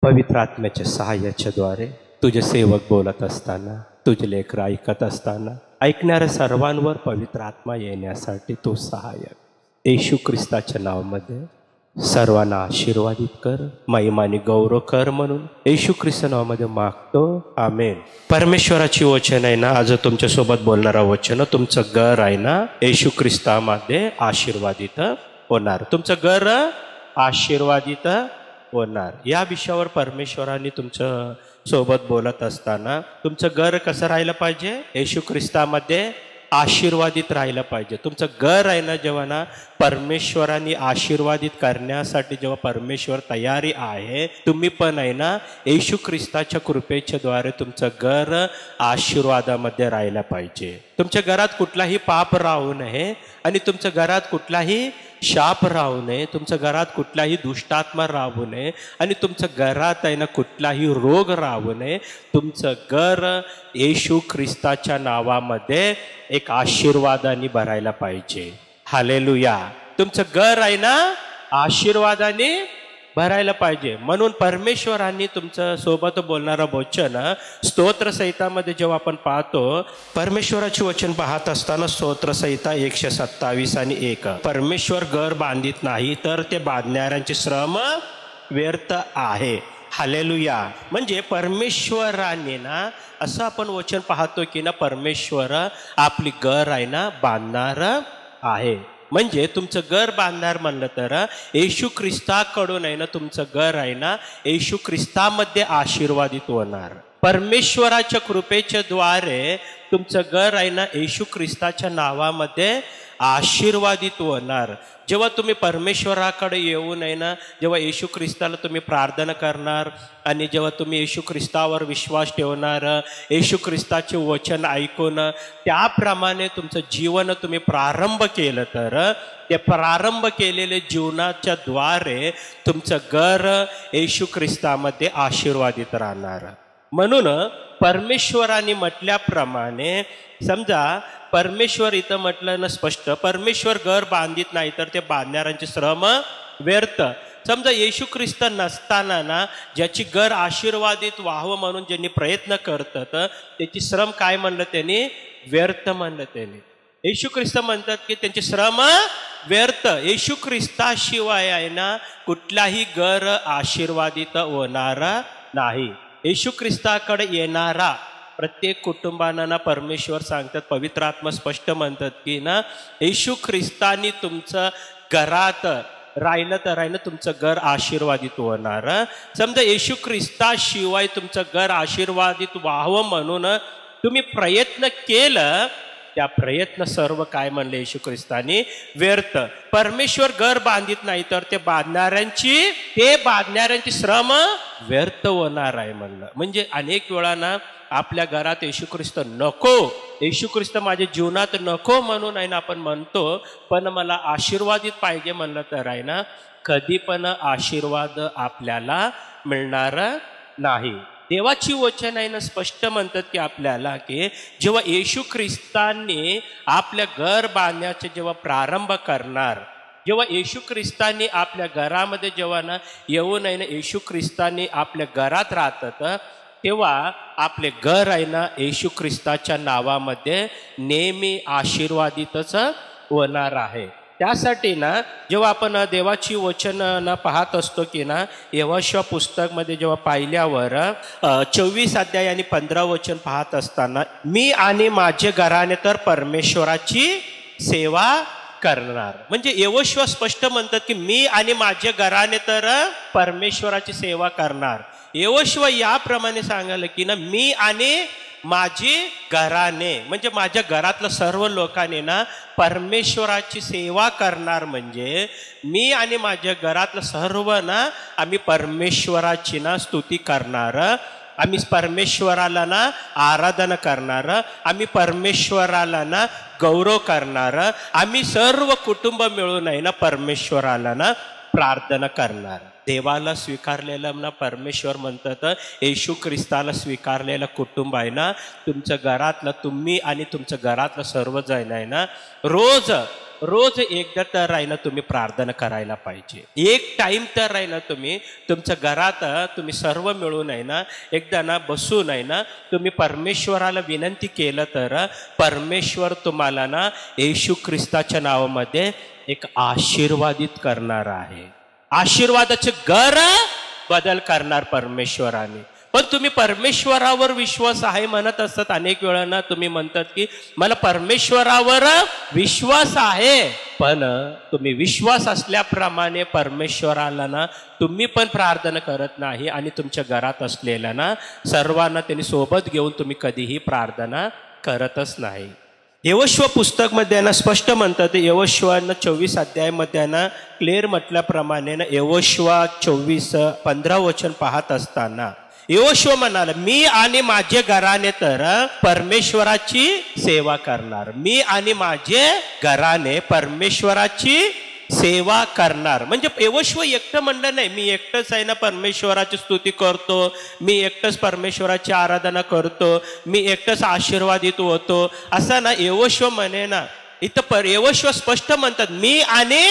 पवित्र आत्म्याच्या सहाय्याच्या द्वारे तुझे सेवक बोलत असताना, तुझे लेकरं ऐकत असताना, ऐकणाऱ्या सर्वांवर पवित्र आत्मा येण्यासाठी तू सहाय्यक. येशू ख्रिस्ताच्या नावामध्ये सर्वांना आशीर्वादित कर, महिमानी गौरव कर म्हणून येशू ख्रिस्त नावामध्ये मागतो. आमेन. परमेश्वराची वचन आहे ना, आज तुमच्यासोबत बोलणारा वचन, तुमचं घर आहे ना येशू ख्रिस्तामध्ये आशीर्वादित होणार. तुमचं घर आशीर्वादित होणार. या विषयावर परमेश्वराने तुमचं सोबत बोलत असताना तुमचं घर कसं राहिलं पाहिजे? येशू ख्रिस्तामध्ये आशीर्वादित राहिलं पाहिजे. तुमचं घर आहे ना, जेव्हा ना परमेश्वराने आशीर्वादित करण्यासाठी जेव्हा परमेश्वर तयारी आहे, तुम्ही पण आहे ना येशू ख्रिस्ताच्या कृपेच्या द्वारे तुमचं घर आशीर्वादामध्ये राहिलं पाहिजे. तुमच्या घरात कुठलाही पाप राहू नये आणि तुमच्या घरात कुठलाही शाप राहू नये, तुमच्या घरात कुठलाही दुष्टात्मा राहू नये आणि तुमच्या घरात आहे ना कुठलाही रोग राहू नये. तुमचं घर येशू ख्रिस्ताच्या नावामध्ये एक आशीर्वादाने भरायला पाहिजे. हालेलुया. तुमचं घर आहे ना आशीर्वादाने भरायला पाहिजे. म्हणून परमेश्वरांनी तुमच्या सोबत बोलणारं वचन स्तोत्रसहितामध्ये जेव्हा आपण पाहतो, परमेश्वराचे वचन पाहत असताना स्तोत्रसहिता 127 आणि 1, परमेश्वर घर बांधित नाही तर ते बांधणाऱ्यांचे श्रम व्यर्थ आहे. हालेलुया. म्हणजे परमेश्वराने ना असं आपण वचन पाहतो की ना परमेश्वर आपली घर आहे ना बांधणार आहे. म्हणजे तुमचं घर बांधणार म्हणलं तर येशू ख्रिस्ताकडून आहे ना तुमचं घर आहे ना येशू ख्रिस्तामध्ये आशीर्वादित होणार. परमेश्वराच्या कृपेच्या द्वारे तुमचं घर आहे ना येशू ख्रिस्ताच्या नावामध्ये आशीर्वादित होणार. जेव्हा तुम्ही परमेश्वराकडे येऊन आहे ना, जेव्हा येशू ख्रिस्ताला तुम्ही प्रार्थना करणार आणि जेव्हा तुम्ही येशू ख्रिस्तावर विश्वास ठेवणार, येशू ख्रिस्ताचे वचन ऐकून त्याप्रमाणे तुमचं जीवन तुम्ही प्रारंभ केलं तर ते प्रारंभ केलेले जीवनाच्या द्वारे तुमचं घर येशू ख्रिस्तामध्ये आशीर्वादित राहणार. म्हणून परमेश्वराने म्हटल्याप्रमाणे, समजा परमेश्वर इथं म्हटलं ना स्पष्ट, परमेश्वर घर बांधित नाही तर ते बांधणाऱ्यांचे श्रम व्यर्थ. समजा येशू ख्रिस्त नसताना ना ज्याची घर आशीर्वादित व्हावं म्हणून ज्यांनी प्रयत्न करतात त्याची श्रम काय म्हणलं त्यांनी? व्यर्थ म्हणलं त्यांनी. येशू ख्रिस्त म्हणतात की त्यांचे श्रम व्यर्थ. येशू ख्रिस्ताशिवाय आहे ना कुठलाही घर आशीर्वादित होणार नाही. येशू ख्रिस्ताकडे येणारा प्रत्येक कुटुंबांना ना परमेश्वर सांगतात, पवित्र आत्मा स्पष्ट म्हणतात की ना येशू ख्रिस्तानी तुमचं घरात राहिलं तर राहिलं तुमचं घर आशीर्वादित होणार. समजा येशू ख्रिस्ताशिवाय तुमचं घर आशीर्वादित व्हावं म्हणून तुम्ही प्रयत्न केलं, त्या प्रयत्न सर्व काय म्हणले येशू ख्रिस्तानी? व्यर्थ. परमेश्वर घर बांधित नाही तर ते बांधणाऱ्यांची श्रम व्यर्थ होणार आहे म्हणलं. म्हणजे अनेक वेळा ना आपल्या घरात येशू ख्रिस्त नको, येशू ख्रिस्त माझ्या जीवनात नको म्हणून आहे ना आपण म्हणतो, पण मला आशीर्वादित पाहिजे म्हणलं तर आहे ना कधी पण आशीर्वाद आपल्याला मिळणार नाही. देवाची वचन आहे ना स्पष्ट म्हणतात की आपल्याला की जेव्हा येशू ख्रिस्तांनी आपल्या घर बांधण्याचे जेव्हा प्रारंभ करणार, जेव्हा येशू ख्रिस्तांनी आपल्या घरामध्ये जेव्हा ना येऊन आहे ना येशू ख्रिस्तांनी आपल्या घरात राहतात, तेव्हा आपले घर आहे ना येशू ख्रिस्ताच्या नावामध्ये नेहमी आशीर्वादितच होणार आहे. त्यासाठी ना जेव्हा आपण देवाची वचन ना पाहत असतो की ना यहोशुआ पुस्तकमध्ये जेव्हा पाहिल्यावर 24 अध्याय आणि 15 वचन पाहत असताना, मी आणि माझे घराणे तर परमेश्वराची सेवा करणार. म्हणजे यहोशुआ स्पष्ट म्हणतात की मी आणि माझे घराणे तर परमेश्वराची सेवा करणार. यहोशुआ याप्रमाणे सांगायला की ना मी आणि माझी घराने, म्हणजे माझ्या घरातलं सर्व लोकांनी ना परमेश्वराची सेवा करणार. म्हणजे मी आणि माझ्या घरातलं सर्व ना आम्ही परमेश्वराची ना स्तुती करणार, आम्ही परमेश्वराला ना आराधना करणार, आम्ही परमेश्वराला ना गौरव करणार, आम्ही सर्व कुटुंब मिळून आहे ना परमेश्वराला ना प्रार्थना करणार. देवाला स्वीकारलेलं ना परमेश्वर म्हणतात, येशू ख्रिस्ताला स्वीकारलेलं कुटुंब आहे ना तुमच्या घरातलं, तुम्ही आणि तुमच्या घरातलं सर्वजण आहे ना रोज रोज एकदा तर आहे ना तुम्ही प्रार्थना करायला पाहिजे. एक टाइम तर आहे ना तुम्ही तुमच्या घरात तुम्ही सर्व मिळून आहे ना एकदा ना बसून आहे ना तुम्ही परमेश्वराला विनंती केलं तर परमेश्वर तुम्हाला ना येशू ख्रिस्ताच्या नावामध्ये एक आशीर्वादित करणार आहे. आशीर्वादाचे घर बदल करणार परमेश्वराने. पण तुम्ही परमेश्वरावर विश्वास आहे म्हणत असतात. अनेक वेळा ना तुम्ही म्हणतात की मला परमेश्वरावर विश्वास आहे, पण तुम्ही विश्वास असल्याप्रमाणे परमेश्वराला ना तुम्ही पण प्रार्थना करत नाही आणि तुमच्या घरात असलेल्या ना सर्वांना त्यांनी सोबत घेऊन तुम्ही कधीही प्रार्थना करतच नाही. यहोशुआ पुस्तकमध्ये ना स्पष्ट म्हणतात. यहोशुआ 24 अध्यायामध्ये ना क्लिअर म्हटल्याप्रमाणे ना यहोशुआ 24:15 वचन पाहत असताना यहोशुआ म्हणाला, मी आणि माझे घराणे तर परमेश्वराची सेवा करणार. मी आणि माझे घराणे परमेश्वराची सेवा करणार. म्हणजे यहोशुआ एकटं म्हणलं नाही, मी एकटंच आहे ना परमेश्वराची स्तुती करतो, मी एकटंच परमेश्वराची आराधना करतो, मी एकटंच आशीर्वादित होतो असं ना यहोशुआ म्हणे ना. इथं यहोशुआ स्पष्ट म्हणतात, मी आणि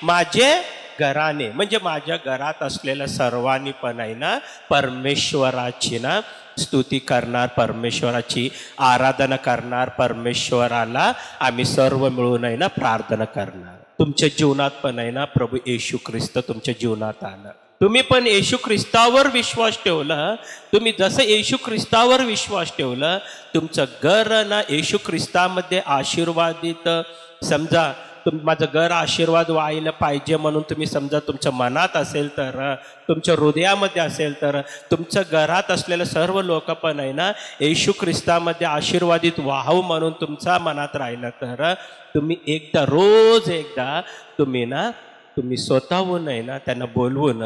माझे घराने, म्हणजे माझ्या घरात असलेल्या सर्वांनी पण आहे ना परमेश्वराची ना स्तुती करणार, परमेश्वराची आराधना करणार, परमेश्वराला आम्ही सर्व मिळून आहे ना प्रार्थना करणार. तुमच्या जीवनात पण आहे ना प्रभू येशू ख्रिस्त तुमच्या जीवनात आला. तुम्ही पण येशू ख्रिस्तावर विश्वास ठेवला. तुम्ही जसं येशू ख्रिस्तावर विश्वास ठेवला तुमचं घर ना येशू ख्रिस्तामध्ये आशीर्वादित. समजा माझं घर आशीर्वाद व्हायला पाहिजे म्हणून तुम्ही समजा तुमच्या मनात असेल तर, तुमच्या हृदयामध्ये असेल तर, तुमच्या घरात असलेले सर्व लोक पण आहे ना येशू ख्रिस्तामध्ये आशीर्वादित व्हावं म्हणून तुमच्या मनात राहिलं तर तुम्ही एकदा रोज एकदा तुम्ही स्वतःहून आहे ना त्यांना बोलवून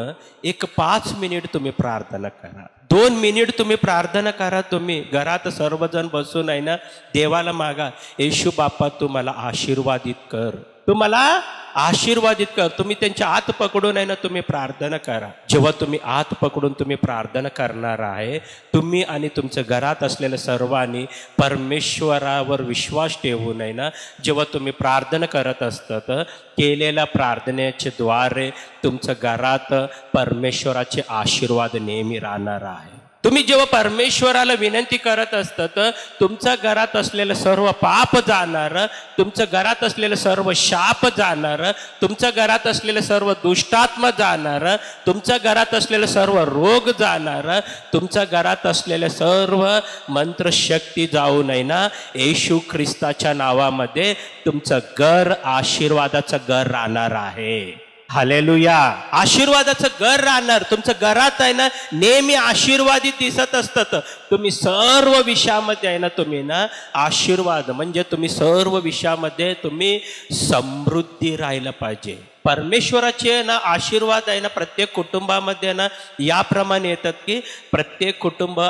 5 मिनिट तुम्ही प्रार्थना करा. 2 मिनिट तुम्ही प्रार्थना करा. तुम्ही घरात सर्वजण बसून आहे ना देवाला मागा, येशू बाप्पा तू मला आशीर्वादित कर, तू मला आशीर्वादित कर. तुम्ही त्यांच्या हात पकडून आहे ना तुम्ही प्रार्थना करा. जेव्हा तुम्ही हात पकडून तुम्ही प्रार्थना करणार आहे, तुम्ही आणि तुमच्या घरात असलेल्या सर्वांनी परमेश्वरावर विश्वास ठेवून आहे ना जेव्हा तुम्ही प्रार्थना करत असतात केलेल्या प्रार्थनेच्या द्वारे तुमच्या घरात परमेश्वराचे आशीर्वाद नेहमी राहणार आहे. तुम्ही जेव्हा परमेश्वराला विनंती करत असतात तुमच्या घरात असलेलं सर्व पाप जाणार, तुमच्या घरात असलेलं सर्व शाप जाणार, तुमच्या घरात असलेलं सर्व दुष्टात्मा जाणार, तुमच्या घरात असलेलं सर्व रोग जाणार, तुमच्या घरात असलेले सर्व मंत्रशक्ती जाऊ नये ना येशू ख्रिस्ताच्या नावामध्ये तुमचं घर आशीर्वादाचं घर राहणार आहे. हालेलुया. आशीर्वादाचं घर राहणार. तुमच्या घरात आहे ना नेहमी आशीर्वादित दिसत असतात. तुम्ही सर्व विषयामध्ये आहे ना तुम्ही ना आशीर्वाद म्हणजे तुम्ही सर्व विषयामध्ये तुम्ही समृद्धी राहिलं पाहिजे. परमेश्वराचे ना आशीर्वाद आहे ना प्रत्येक कुटुंबामध्ये ना याप्रमाणे येतात की प्रत्येक कुटुंब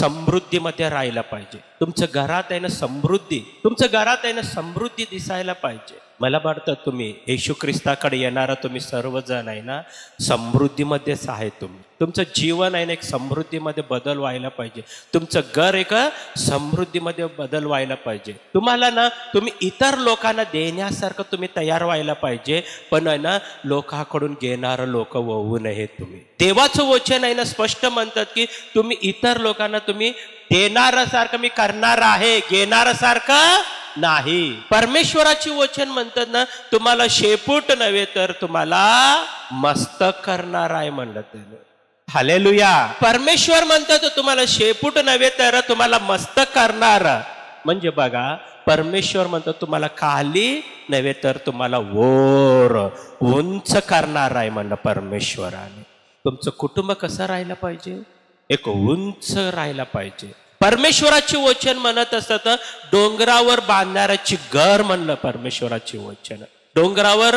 समृद्धीमध्ये राहायला पाहिजे. तुमच्या घरात आहे ना समृद्धी, तुमच्या घरात आहे ना समृद्धी दिसायला पाहिजे. मला वाटतं तुम्ही येशू ख्रिस्ताकडे येणारा तुम्ही सर्वजण आहे ना समृद्धीमध्येच आहे. तुमचं जीवन आहे ना एक समृद्धीमध्ये बदल व्हायला पाहिजे. तुमचं घर एक समृद्धीमध्ये बदल व्हायला पाहिजे. तुम्हाला ना तुम्ही इतर लोकांना देण्यासारखं तुम्ही तयार व्हायला पाहिजे, पण आहे ना लोकांकडून घेणारं लोक होऊ नये. तुम्ही देवाचं वचन आहे ना स्पष्ट म्हणतात की तुम्ही इतर लोकांना तुम्ही देणाऱ्यासारखं मी करणार आहे, घेणाऱ्यासारखं नाही. परमेश्वराची वचन म्हणतात ना तुम्हाला शेपूट नव्हे तर तुम्हाला मस्तक करणार आहे म्हणलं त्याने. हालेलुया. परमेश्वर म्हणतात तुम्हाला शेपूट नव्हे तर तुम्हाला मस्तक करणार. म्हणजे बघा परमेश्वर म्हणतात तुम्हाला खाली नव्हे तर तुम्हाला वर उंच करणार आहे म्हणलं परमेश्वराने. तुमचं कुटुंब कसं राहायला पाहिजे? एक उंच राहायला पाहिजे. परमेश्वराची वचन म्हणत असतात डोंगरावर बांधणाऱ्याची घर म्हणलं परमेश्वराची वचन. डोंगरावर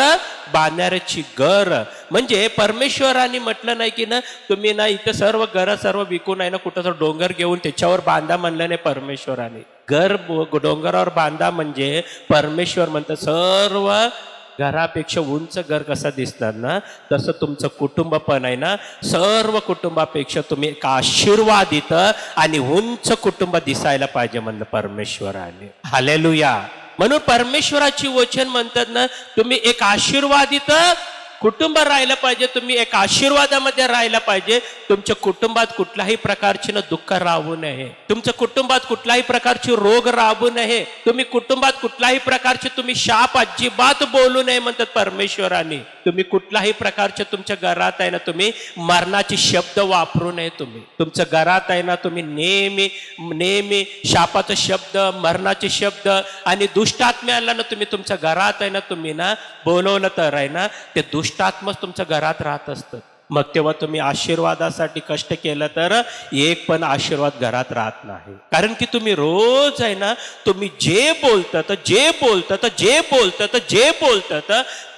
बांधणाऱ्याची घर म्हणजे परमेश्वराने म्हटलं नाही की ना तुम्ही ना इथं सर्व घर सर्व विकून आहे ना कुठं तर डोंगर घेऊन त्याच्यावर बांधा म्हणलं नाही परमेश्वराने. घर डोंगरावर बांधा म्हणजे परमेश्वर म्हणतं सर्व घरापेक्षा उंच घर कसं दिसणार ना तसं तुमचं कुटुंब पण आहे ना सर्व कुटुंबापेक्षा तुम्ही एक आशीर्वादित आणि उंच कुटुंब दिसायला पाहिजे म्हणलं परमेश्वराने. हालेलुया. म्हणून परमेश्वराची वचन म्हणतात ना, तुम्ही एक आशीर्वादित कुटुंब राहिलं पाहिजे, तुम्ही एक आशीर्वादामध्ये राहिला पाहिजे. तुमच्या कुटुंबात कुठल्याही प्रकारची दुःख राहू नये, तुमच्या कुटुंबात कुठल्याही प्रकारची रोग राहू नये, तुम्ही कुटुंबात कुठल्याही प्रकारचे तुम्ही शाप अजिबात बोलू नये म्हणतात परमेश्वराने. तुम्ही कुठल्याही प्रकारचे तुमच्या घरात आहे ना, तुम्ही मरणाचे शब्द वापरू नये. तुम्ही तुमच्या घरात आहे ना, तुम्ही नेहमी नेहमी शापाचा शब्द, मरणाचे शब्द आणि दुष्टात्म्याला ना तुम्ही तुमच्या घरात आहे ना, तुम्ही ना बोलवलं तर आहे ना, ते दुष्टात्मच तुमच्या घरात राहत असतात. मग तेव्हा तुम्ही आशीर्वादासाठी कष्ट केलं तर एक पण आशीर्वाद घरात राहत नाही. कारण की तुम्ही रोज आहे ना, तुम्ही जे बोलतात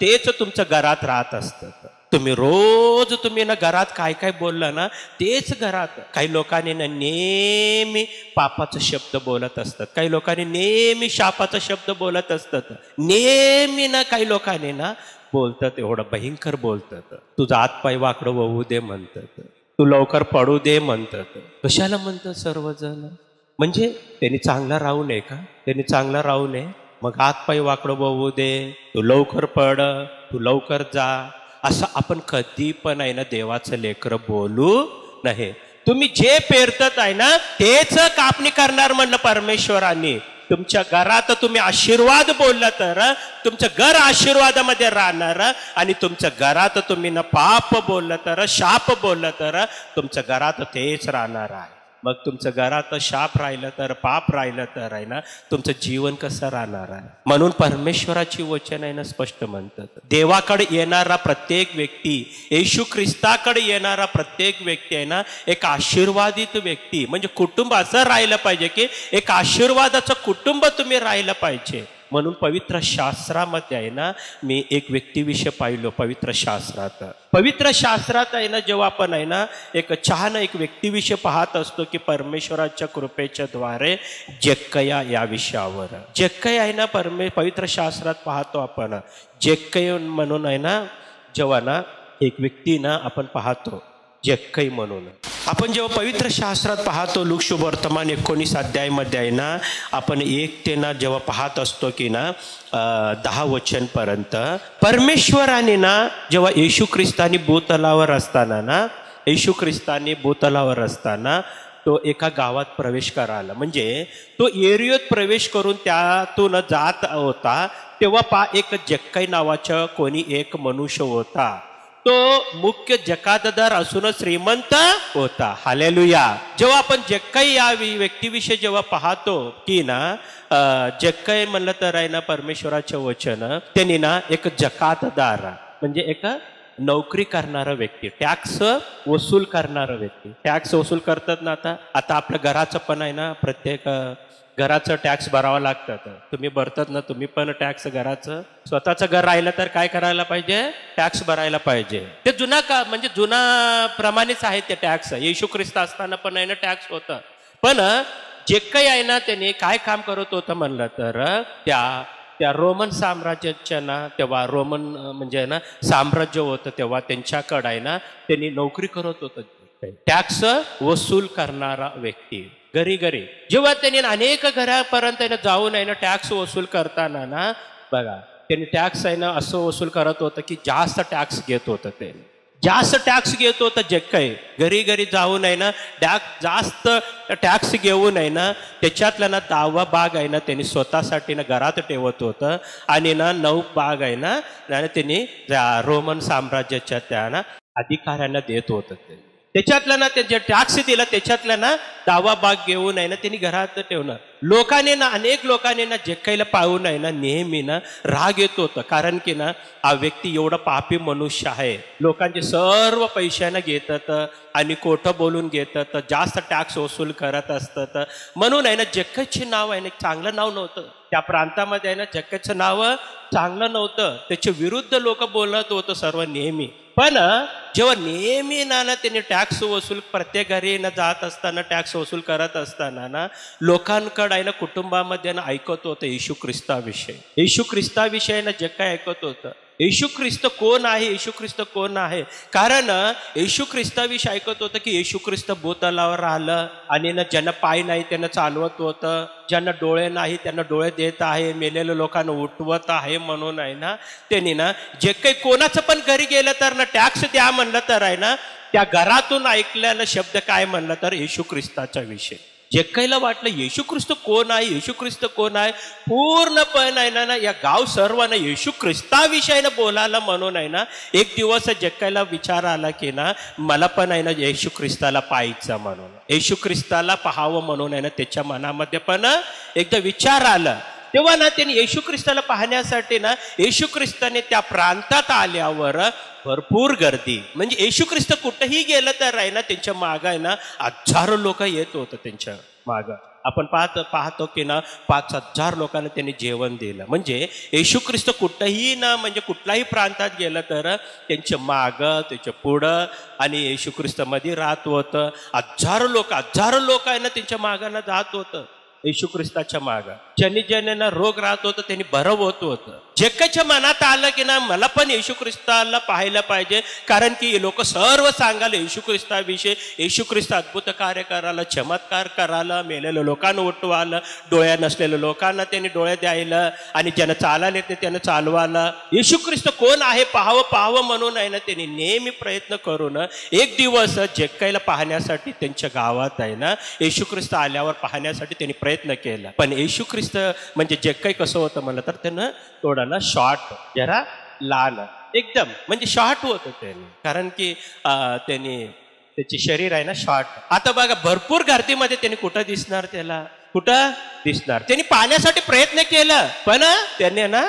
तेच तुमच्या घरात राहत असतं. तुम्ही रोज तुम्ही ना घरात काय काय बोललं ना, तेच घरात. काही लोकांनी ना नेहमी पापाचा शब्द बोलत असतात, काही लोकांनी नेहमी शापाचा शब्द बोलत असतात, नेहमी ना काही लोकांनी ना बोलतात, एवढं भयंकर बोलतात. तुझा हातपाय वाकडं होऊ दे म्हणतात, तू लवकर पडू दे म्हणतात. कशाला म्हणतात सर्वजण? म्हणजे त्यांनी चांगला राहू नये का? त्यांनी चांगला राहू नये, मग हातपाय वाकडं होऊ दे, तू लवकर पड, तू लवकर जा, असं आपण कधी पण आहे ना देवाचं लेकरं बोलू नये. तुम्ही जे पेरतात आहे ना, तेच कापणी करणार म्हणलं परमेश्वरांनी. तुमच्या घरात तुम्ही आशीर्वाद बोलला तर तुमचं घर आशीर्वादामध्ये राहणार, आणि तुमच्या घरात तुम्ही ना पाप बोललं तर, शाप बोललं तर तुमच्या घरात तेच राहणार आहे. मग तुमच्या घरात शाप राहिलं तर, पाप राहिलं तर आहे ना, तुमचं जीवन कसं राहणार आहे? म्हणून परमेश्वराची वचन आहे ना स्पष्ट म्हणतात, देवाकडे येणारा प्रत्येक व्यक्ती, येशू ख्रिस्ताकडे येणारा प्रत्येक व्यक्ती आहे ना, एक आशीर्वादित व्यक्ती. म्हणजे कुटुंब असं राहिलं पाहिजे की एक आशीर्वादाचं कुटुंब तुम्ही राहिलं पाहिजे. म्हणून पवित्र शास्त्रामध्ये आहे ना, मी एक व्यक्तीविषयी पाहिलो पवित्र शास्त्रात आहे ना, जेव्हा आपण आहे ना एक छान एक व्यक्तीविषयी पाहत असतो की परमेश्वराच्या कृपेच्या द्वारे जेक्कया या विषयावर. जेक्कया आहे ना पवित्र शास्त्रात पाहतो आपण, जेक्कय म्हणून आहे ना, जेव्हा ना एक व्यक्ती ना आपण पाहतो जेक्कई म्हणून. आपण जेव्हा पवित्र शास्त्रात पाहतो लूक शुभ वर्तमान 19 अध्यायामध्ये आहे ना, आपण 1 ते ना जेव्हा पाहत असतो की ना 10 वचनपर्यंत, परमेश्वराने ना जेव्हा येशू ख्रिस्तानी भूतलावर असताना तो एका गावात प्रवेश करायला, म्हणजे तो एरियात प्रवेश करून त्यातून जात होता, तेव्हा एक जेक्कई नावाचा कोणी एक मनुष्य होता. तो मुख्य जकातदार असून श्रीमंत होता. हालेलुया. जेव्हा आपण जेक्कई या व्यक्तीविषयी जेव्हा पाहतो की ना, जेक्कई म्हणलं तर आहे ना परमेश्वराचे वचन, त्यांनी ना एक जकातदार म्हणजे एक नोकरी करणारा व्यक्ती, टॅक्स वसूल करणारा व्यक्ती. टॅक्स वसूल करतात ना, आता आपल्या घराचं पण आहे ना, प्रत्येक घराचं टॅक्स भरावं लागतं. तुम्ही भरतात ना, तुम्ही पण टॅक्स घराचं, स्वतःचं घर राहिलं तर काय करायला पाहिजे? टॅक्स भरायला पाहिजे. ते म्हणजे जुना प्रमाणेच आहे ते टॅक्स. येशू ख्रिस्त असताना पण आहे ना टॅक्स होतं. पण जे काही आहे ना, त्याने काय काम करत होतं म्हणलं तर, त्या रोमन साम्राज्याच्या ना, तेव्हा रोमन म्हणजे ना साम्राज्य होतं, तेव्हा त्यांच्याकडे आहे ना त्यांनी नोकरी करत होतं. टॅक्स वसूल करणारा व्यक्ती घरी जेव्हा त्यांनी अनेक घरापर्यंत जाऊन आहे ना टॅक्स वसूल करताना ना, बघा त्यांनी टॅक्स आहे ना असं वसूल करत होतं की जास्त टॅक्स घेत होतं. ते जास्त टॅक्स घेत होतं. जे काही घरी जाऊन आहे ना जास्त टॅक्स घेऊन आहे ना, त्याच्यातला ना 10वा भाग आहे ना त्यांनी स्वतःसाठी ना घरात ठेवत होतं, आणि ना 9 भाग आहे ना त्यांनी रोमन साम्राज्याच्या त्या ना अधिकाऱ्यांना देत होतं. त्याच्यातलं ना ते जे टॅक्स दिला त्याच्यातलं ना 10वा भाग घेऊन आहे ना त्यांनी घरात ठेवणार. लोकांनी ना, अनेक लोकांनी ना जेक्कईला पाहून आहे ना नेहमी ना राग येत होतं, कारण की ना हा व्यक्ती एवढा पापी मनुष्य आहे, लोकांचे सर्व पैशाने घेतात आणि खोटं बोलून घेतात, जास्त टॅक्स वसूल करत असतात. म्हणून आहे ना जेक्कईचे नाव आहे ना चांगलं नाव नव्हतं. त्या प्रांतामध्ये आहे ना जेक्कईचं नाव चांगलं नव्हतं, त्याच्या विरुद्ध लोक बोलत होतं सर्व नेहमी. पण जेव्हा नेहमी ना त्यांनी टॅक्स वसूल प्रत्येक घरी ना जात असताना, टॅक्स वसूल करत असताना ना, लोकांकडे आहे ना कुटुंबामध्ये ना ऐकत होतं येशू ख्रिस्ताविषयी ना जे काही ऐकत होतं येशू ख्रिस्त कोण आहे, येशू ख्रिस्त कोण आहे? कारण येशू ख्रिस्ताविषयी ऐकत होतं की येशू ख्रिस्त भूतलावर आलं आणि ना ज्यांना पाय नाही त्यांना चालवत होतं, ज्यांना डोळे नाही त्यांना डोळे देत आहे, मेलेल्या लोकांना उठवत आहे म्हणून आहे ना. त्यांनी ना जे काही कोणाचं पण घरी गेलं तर ना टॅक्स द्या म्हणलं तर आहे ना, त्या घरातून ऐकलेला शब्द काय म्हणलं तर येशू ख्रिस्ताचा विषय. जे काहीला वाटलं येशू ख्रिस्त कोण आहे, येशू ख्रिस्त कोण आहे, पूर्णपणे आहे ना या गाव सर्वांना येशू ख्रिस्ताविषयीनं बोलायला म्हणून आहे ना. एक दिवस जे काहीला विचार आला की ना मला पण आहे ना येशू ख्रिस्ताला पाहायचं म्हणून, येशू ख्रिस्ताला पाहावं म्हणून आहे ना त्याच्या मनामध्ये पण एकदा विचार आला. तेव्हा ना त्यांनी येशू ख्रिस्ताला पाहण्यासाठी ना येशू ख्रिस्ताने त्या प्रांतात आल्यावर भरपूर गर्दी, म्हणजे येशू ख्रिस्त कुठेही गेलं तर आहे ना त्यांच्या मागं आहे ना हजारो लोक येत होतं त्यांच्या मागं. आपण पाहतो की ना 5,000 लोकांना त्यांनी जेवण दिलं. म्हणजे येशू ख्रिस्त कुठंही ना म्हणजे कुठल्याही प्रांतात गेलं तर त्यांच्या मागं त्याच्या पुढं आणि येशू ख्रिस्त मध्ये राहत होतं. हजारो लोक आहे ना त्यांच्या मागांना जात होतं येशू ख्रिस्ताच्या मागं. ज्यांना रोग राहत होतं त्यांनी बरं होत होतं. जे काहीच्या मनात आलं की ना मला पण येशू ख्रिस्ताला पाहायला पाहिजे, कारण की लोक सर्व सांगायला येशू ख्रिस्ताविषयी. येशू ख्रिस्त अद्भुत कार्य करायला, चमत्कार करायला, मेलेल्या लोकांना उठवायला, डोळ्या नसलेल्या लोकांना त्यांनी डोळे द्यायला आणि ज्यांना चालायला येत नाही त्यांना चालवायला. येशू ख्रिस्त कोण आहे पाहावं म्हणून आहे ना त्यांनी नेहमी प्रयत्न करून एक दिवस जे काहीला पाहण्यासाठी त्यांच्या गावात आहे ना येशू ख्रिस्त आल्यावर पाहण्यासाठी त्यांनी प्रयत्न केला. पण येशू ख्रिस्त म्हणजे जे काही कसं होतं म्हणलं तर त्यानं थोडा ना शॉर्ट, जरा लहान एकदम म्हणजे शॉर्ट होतं त्यांनी, कारण की त्यांनी त्याचे शरीर आहे ना शॉर्ट. आता बघा भरपूर गर्दीमध्ये त्यांनी कुठं दिसणार, त्याला कुठं दिसणार. त्यांनी पाहण्यासाठी प्रयत्न केला पण त्याने ना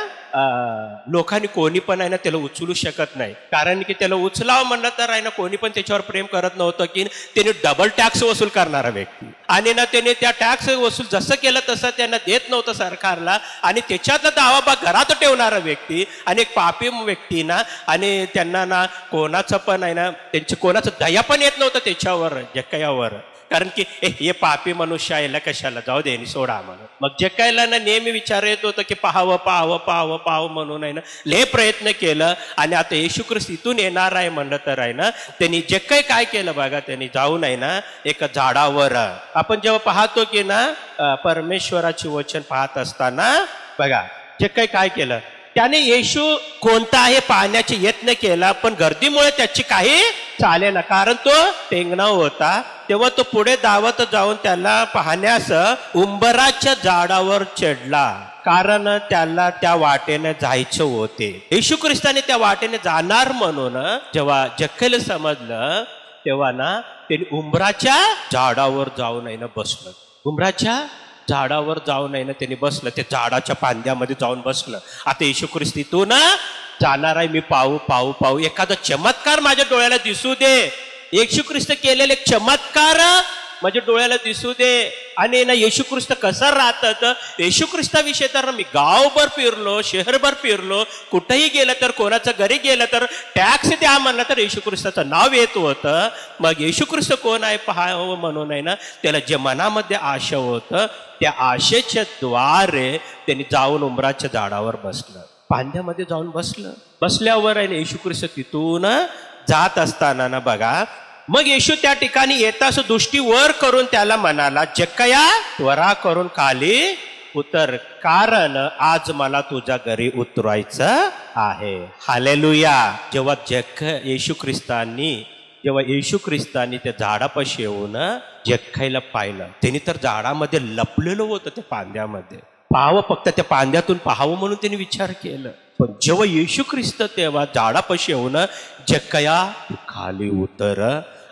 लोकांनी कोणी पण आहे ना त्याला उचलू शकत नाही, कारण की त्याला उचलावं म्हणलं तर आहे ना कोणी पण त्याच्यावर प्रेम करत नव्हतं. की त्याने डबल टॅक्स वसूल करणारा व्यक्ती आणि ना त्याने त्या टॅक्स वसूल जसं केलं तसं त्यांना देत नव्हतं सरकारला, आणि त्याच्यातला दावा घरात ठेवणारा व्यक्ती आणि एक पापी व्यक्ती ना, आणि त्यांना ना कोणाचं पण आहे ना त्यांचं कोणाचं दया पण येत नव्हतं त्याच्यावर जक्कयावर, कारण की हे पापी मनुष्य आहे, कशाला जाऊ दे सोडा म्हणून. मग जक्कयाला ना नेहमी विचार येत होतं की पाहावं म्हणून आहे ना लय प्रयत्न केलं. आणि आता येशू ख्रिस्त इथून येणार आहे म्हणलं तर आहे ना त्यांनी जक्कय काय केलं बघा, त्यांनी जाऊन आहे ना एका झाडावर, आपण जेव्हा पाहतो की ना परमेश्वराचे वचन पाहत असताना बघा जक्कय काय केलं, त्याने येशू कोणता आहे पाहण्याचे यत्न केला, पण गर्दीमुळे त्याची काही चालेना, कारण तो टेंगणा होता. तेव्हा तो पुढे धावत जाऊन त्याला पाहण्यास उंबराच्या झाडावर चढला, कारण त्याला त्या वाटेने जायचं होते. येशू ख्रिस्ताने त्या वाटेने जाणार म्हणून जेव्हा जक्कयला समजलं तेव्हा ना त्यांनी उंबराच्या झाडावर जाऊन आहे ना बसलं. उंबराच्या झाडावर जाऊन आहे ना त्यांनी बसलं, त्या झाडाच्या फांद्यामध्ये जाऊन बसलं. आता येशू ख्रिस्त इथून जाणार आहे, मी पाहू एखादा चमत्कार माझ्या डोळ्याला दिसू दे. येशू ख्रिस्त केलेले चमत्कार माझ्या डोळ्याला दिसू दे. आणि ना येशू ख्रिस्त कसं राहतात, येशू ख्रिस्ताविषयी तर मी गावभर फिरलो, शहरभर फिरलो, कुठेही गेलं तर कोणाच्या घरी गेलं तर टॅक्स द्या म्हणलं तर येशू ख्रिस्ताचं नाव येत होतं. मग येशू ख्रिस्त कोण आहे पाहावं म्हणून आहे ना त्याला जे मनामध्ये आशा होतं त्या आशेच्या द्वारे त्यांनी जाऊन उंबराच्या झाडावर बसलं, फांद्यामध्ये जाऊन बसल्यावर आहे ना येशू ख्रिस्त तिथून जात असताना ना बघा, मग येशू त्या ठिकाणी येताच दृष्टी वर करून त्याला म्हणाला, जक्कया त्वरा करून खाली उतर, कारण आज मला तुझ्या घरी उतरायचं आहे. हालेलुया. जेव्हा येशू ख्रिस्तांनी त्या झाडापाशी येऊन जक्कयला पाहिलं, त्यांनी तर झाडामध्ये लपलेलं होतं त्या फांद्यामध्ये, फक्त त्या फांद्यातून पाहावं म्हणून त्यांनी विचार केलं. पण जेव्हा येशू ख्रिस्त तेव्हा झाडापाशी येऊन, जक्कया तू खाली उतर,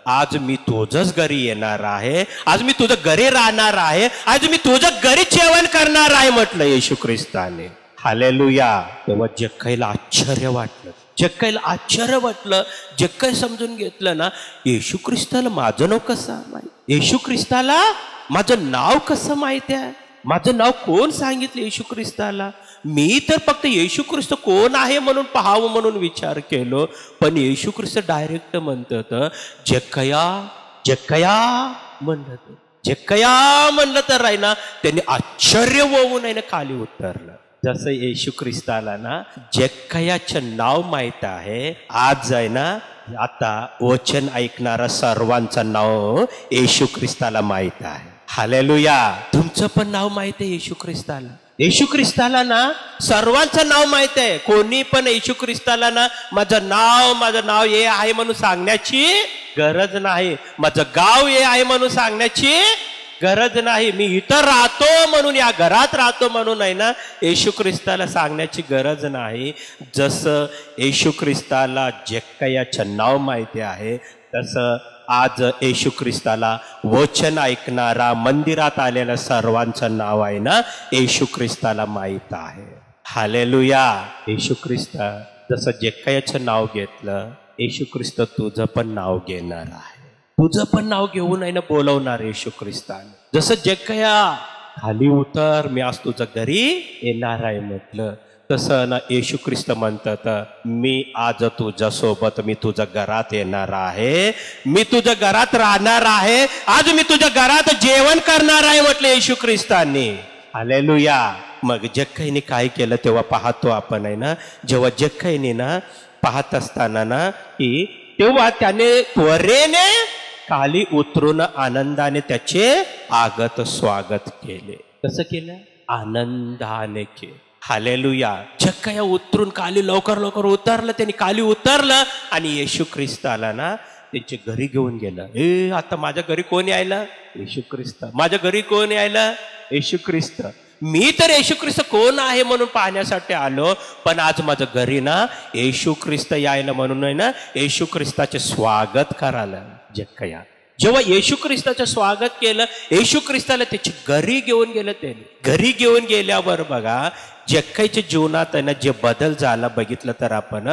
आज मी तुझंच घरी येणार आहे, आज मी तुझं घरी राहणार आहे, आज मी तुझं घरी जेवण करणार आहे म्हटलं येशू ख्रिस्ताने. हालेलुया. तेव्हा जक्कयला आश्चर्य वाटलं. जक्कय समजून घेतलं ना येशू ख्रिस्ताला माझं नाव कसं माहिती, येशू ख्रिस्ताला माझं नाव कसं माहिती आहे, माझं नाव कोण सांगितलं येशू ख्रिस्ताला. मी तर फक्त येशू ख्रिस्त कोण आहे म्हणून पाहावं म्हणून विचार केलो, पण येशू ख्रिस्त डायरेक्ट म्हणतात जक्कया म्हणलं तर आहे ना त्यांनी आश्चर्य होऊन आहे ना खाली उतरलं. जसं येशू ख्रिस्ताला ना जक्कयाचं नाव माहित आहे, आज आहे ना आता वचन ऐकणारा सर्वांचं नाव येशू ख्रिस्ताला माहित आहे. हालेलुया. तुमचं पण नाव माहित आहे येशू ख्रिस्ताला. येशू ख्रिस्ताला ना सर्वांचं नाव माहित आहे. कोणी पण येशू ख्रिस्ताला ना माझं नाव हे आहे म्हणून सांगण्याची गरज नाही. माझं गाव हे आहे म्हणून सांगण्याची गरज नाही. मी इथं राहतो म्हणून, या घरात राहतो म्हणून आहे ना येशू ख्रिस्ताला सांगण्याची गरज नाही. जसं येशू ख्रिस्ताला जक्कयाचं नाव माहिती आहे, तसं आज येशू ख्रिस्ताला वचन ऐकणारा मंदिरात आलेल्या सर्वांचं नाव आहे ना येशू ख्रिस्ताला माहित आहे. हालेलुया. येशू ख्रिस्त जसं जक्कयाचं नाव घेतलं, येशू ख्रिस्त तुझं पण नाव घेणार आहे. तुझं पण नाव घेऊन आहे ना बोलवणार येशू ख्रिस्ताने. जसं जक्कया खाली उतर, मी आज तुझं घरी येणार आहे म्हटलं, तसं ना येशू ख्रिस्त म्हणतात, मी आज तुझ्या सोबत, मी तुझ्या घरात येणार आहे, मी तुझ्या घरात राहणार आहे, आज मी तुझ्या घरात जेवण करणार आहे म्हटलं येशू ख्रिस्तांनी. हालेलुया. मग जक्कईने काय केलं तेव्हा पाहतो आपण आहे ना, जेव्हा जक्कईने ना पाहत असताना ना की तेव्हा त्याने त्वरेने खाली उतरून आनंदाने त्याचे आगत स्वागत केले. कसं केलं? आनंदाने केलं. हालेलुया. जक्कया उतरून खाली लवकर उतरलं, त्यांनी खाली उतरलं आणि येशू ख्रिस्ताला ना त्यांच्या घरी घेऊन गेलं. आता माझ्या घरी कोण यायला? येशू ख्रिस्त. माझ्या घरी कोण यायला? येशू ख्रिस्त. मी तर येशू ख्रिस्त कोण आहे म्हणून पाहण्यासाठी आलो, पण आज माझ्या घरी ना येशू ख्रिस्त यायला म्हणून आहे ना येशू ख्रिस्ताचे स्वागत करायला जक्कया. जेव्हा येशू ख्रिस्ताचं स्वागत केलं, येशू ख्रिस्ताला त्याची घरी घेऊन गेलं. त्याने घरी घेऊन गेल्यावर बघा जक्कईच्या जीवनात आहे ना जे बदल झाला बघितलं तर आपण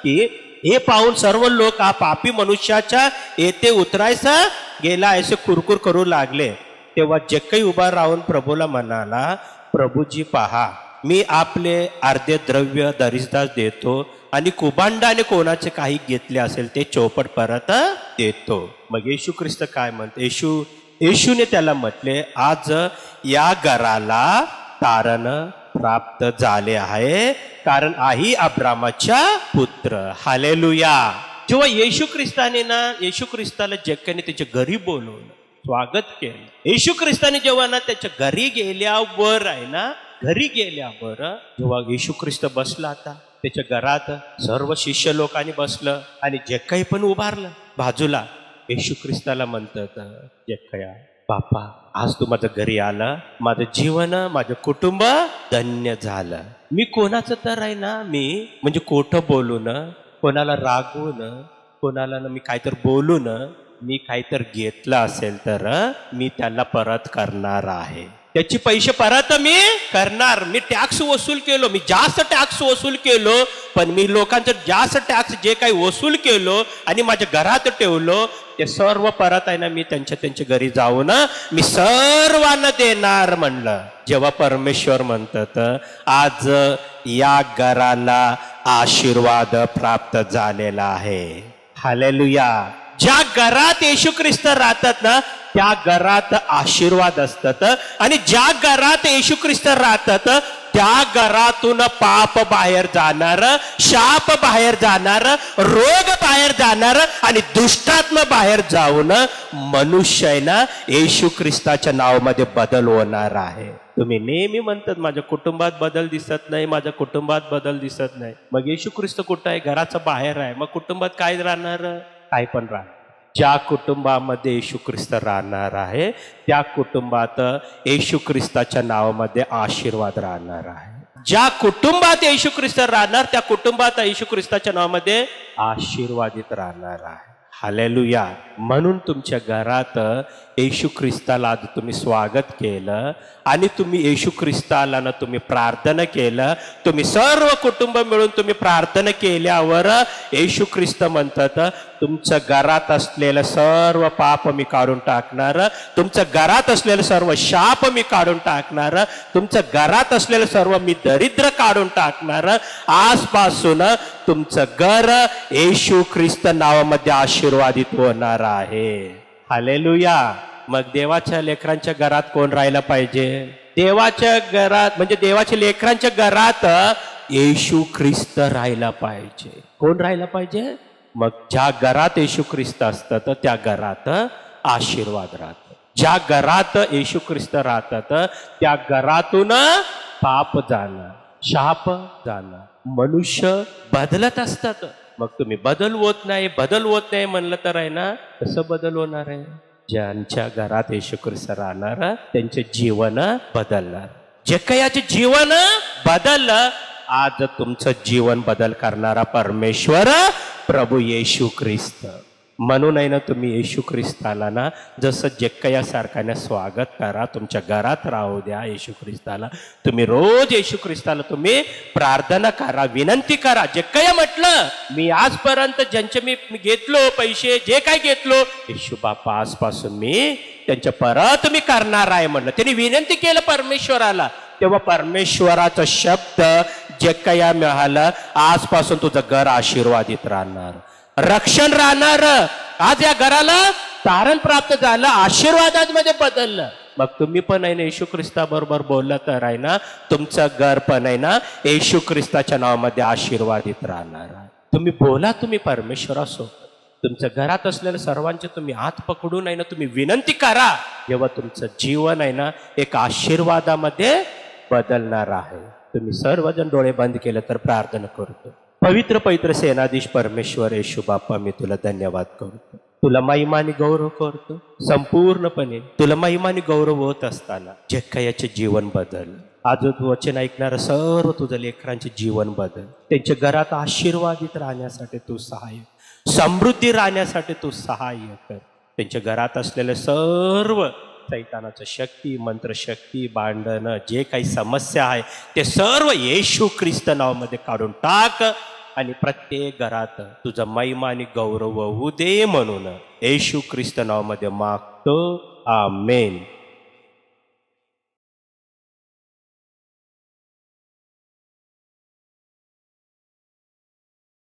की हे पाहून सर्व लोक हा पापी मनुष्याच्या येथे उतरायचा गेला असे कुरकुर करू लागले. तेव्हा जक्कई उभा राहून प्रभूला म्हणाला, प्रभूजी पहा, मी आपले अर्धे द्रव्य दरिद्रास देतो आणि कुभांडाने कोणाचे काही घेतले असेल ते चौपट परत देतो. मग येशू ख्रिस्त काय म्हणते? येशूने त्याला म्हटले, आज या घराला तारण प्राप्त झाले आहे, कारण आई अब्रामाच्या पुत्र. हालेलुया. जेव्हा येशू ख्रिस्ताने ना येशू ख्रिस्ताला जक्कईने त्याच्या घरी बोलवलं, स्वागत केलं. येशू ख्रिस्ताने जेव्हा ना त्याच्या घरी गेल्यावर आहे ना, घरी गेल्यावर जेव्हा येशू ख्रिस्त बसला, आता त्याच्या घरात सर्व शिष्य लोकांनी बसलं आणि जक्कई पण उभारलं बाजूला. येशू ख्रिस्ताला म्हणतात, जक्कया बापा, आज तू माझ्या घरी आला, माझं जीवन, माझं कुटुंब धन्य झालं. मी कोणाचं तर आहे ना, मी म्हणजे खोटं बोलून, कोणाला रागवून, कोणाला मी काहीतरी बोलून मी काहीतरी घेतलं असेल तर मी त्याला परत करणार आहे. त्याची पैसे परत मी करणार. मी टॅक्स वसूल केलो, मी जास्त टॅक्स वसूल केलो, पण मी लोकांचं जास्त टॅक्स जे काही वसूल केलो आणि माझ्या घरात ठेवलो ते सर्व परत आहे ना मी त्यांच्या घरी जाऊन मी सर्वांना देणार म्हणलं. जेव्हा परमेश्वर म्हणतात, आज या घराला आशीर्वाद प्राप्त झालेला आहे. हालेलुया. ज्या घरात येशू ख्रिस्त राहतात ना त्या घरात आशीर्वाद असतात, आणि ज्या घरात येशू ख्रिस्त राहतात त्या घरातून पाप बाहेर जाणार, शाप बाहेर जाणार, रोग बाहेर जाणार आणि दुष्टात्मा बाहेर जाऊन मनुष्य आहे ना येशू ख्रिस्ताच्या नावामध्ये बदल होणार आहे. तुम्ही नेहमी म्हणतात माझ्या कुटुंबात बदल दिसत नाही, माझ्या कुटुंबात बदल दिसत नाही. मग येशू ख्रिस्त कुठं आहे? घराच्या बाहेर आहे. मग कुटुंबात काय राहणार? काय पण राहणार. ज्या कुटुंबामध्ये येशू ख्रिस्त राहणार आहे त्या कुटुंबात येशू ख्रिस्ताच्या नावामध्ये आशीर्वाद राहणार आहे. ज्या कुटुंबात येशू ख्रिस्त राहणार त्या कुटुंबात येशू ख्रिस्ताच्या नावामध्ये आशीर्वादित राहणार आहे. हालेलुया. म्हणून तुमच्या घरात येशू ख्रिस्ताला आज तुम्ही स्वागत केलं आणि तुम्ही येशू ख्रिस्ताला ना तुम्ही प्रार्थना केलं. तुम्ही सर्व कुटुंब मिळून तुम्ही प्रार्थना केल्यावर येशू ख्रिस्त म्हणतात, तुमच्या घरात असलेलं सर्व पाप मी काढून टाकणार, तुमच्या घरात असलेलं सर्व शाप मी काढून टाकणार, तुमच्या घरात असलेलं सर्व मी दरिद्र काढून टाकणार. आजपासून तुमचं घर येशू ख्रिस्त नावामध्ये आशीर्वादित होणार आहे. हालेलुया. मग देवाच्या लेकरांच्या घरात कोण राहायला पाहिजे? देवाच्या घरात म्हणजे देवाच्या लेकरांच्या घरात येशू ख्रिस्त राहायला पाहिजे. कोण राहायला पाहिजे? मग ज्या घरात येशू ख्रिस्त असतात त्या घरात आशीर्वाद राहतात. ज्या घरात येशू ख्रिस्त राहतात त्या घरातून पाप जाणं, शाप जाणं, मनुष्य बदलत असतात. मग तुम्ही बदल होत नाही म्हणलं तर आहे ना, कसं बदल होणार आहे? ज्यांच्या घरात येशू ख्रिस्त राहणार त्यांचे जीवन बदलणार. जे काही जीवन बदललं, आज तुमचं जीवन बदल करणारा परमेश्वर प्रभू येशू ख्रिस्त. म्हणून आहे ना, तुम्ही येशू ख्रिस्ताला ना जसं जेक्कयासारखाने स्वागत करा. तुमच्या घरात राहू द्या येशू ख्रिस्ताला. तुम्ही रोज येशू ख्रिस्ताला तुम्ही प्रार्थना करा, विनंती करा. जेक्कया म्हटलं, मी आजपर्यंत ज्यांचे मी घेतलो पैसे, जे काय घेतलो, येशू बापा आजपासून मी त्यांच्या परत मी करणार आहे म्हणलं. त्यांनी विनंती केलं परमेश्वराला. तेव्हा परमेश्वराचा शब्द जेक्कया मिळाला, आजपासून तुझं घर आशीर्वादित राहणार, रक्षण राहणार. आज या घराला तारण प्राप्त झालं, आशीर्वादामध्ये बदललं. मग तुम्ही पण आहे ना येशू ख्रिस्ताबरोबर बोललं तर आहे ना, तुमचं घर पण आहे ना येशू ख्रिस्ताच्या नावामध्ये आशीर्वादित राहणार. तुम्ही बोला, तुम्ही परमेश्वरासोबत. तुमच्या घरात असलेल्या सर्वांचे तुम्ही हात पकडून आहे ना तुम्ही विनंती करा. जेव्हा तुमचं जीवन आहे ना एक आशीर्वादामध्ये बदलणार आहे. तुम्ही सर्वजण डोळे बंद केले तर प्रार्थना करतो. पवित्र पवित्र सेनाधीश परमेश्वर येशू बाप्पा, मी तुला धन्यवाद करतो. तुला महिमानी गौरव करतो. संपूर्णपणे तुला महिमानी गौरव होत असताना जेक्कयाचे जीवन बदल. आज वचन ऐकणारं सर्व तुझं लेकरांचे जीवन बदल. त्यांच्या घरात आशीर्वादित राहण्यासाठी तू सहाय्य, समृद्धी राहण्यासाठी तू सहाय्य कर. त्यांच्या घरात असलेले सर्व सैतानाचं शक्ती, मंत्रशक्ती, भांडणं, जे काही समस्या आहे ते सर्व येशू ख्रिस्त नावामध्ये काढून टाक. आणि प्रत्येक घरात तुझा महिमा आणि गौरव होऊ दे म्हणून येशू ख्रिस्त नावामध्ये मागतो. आमेन.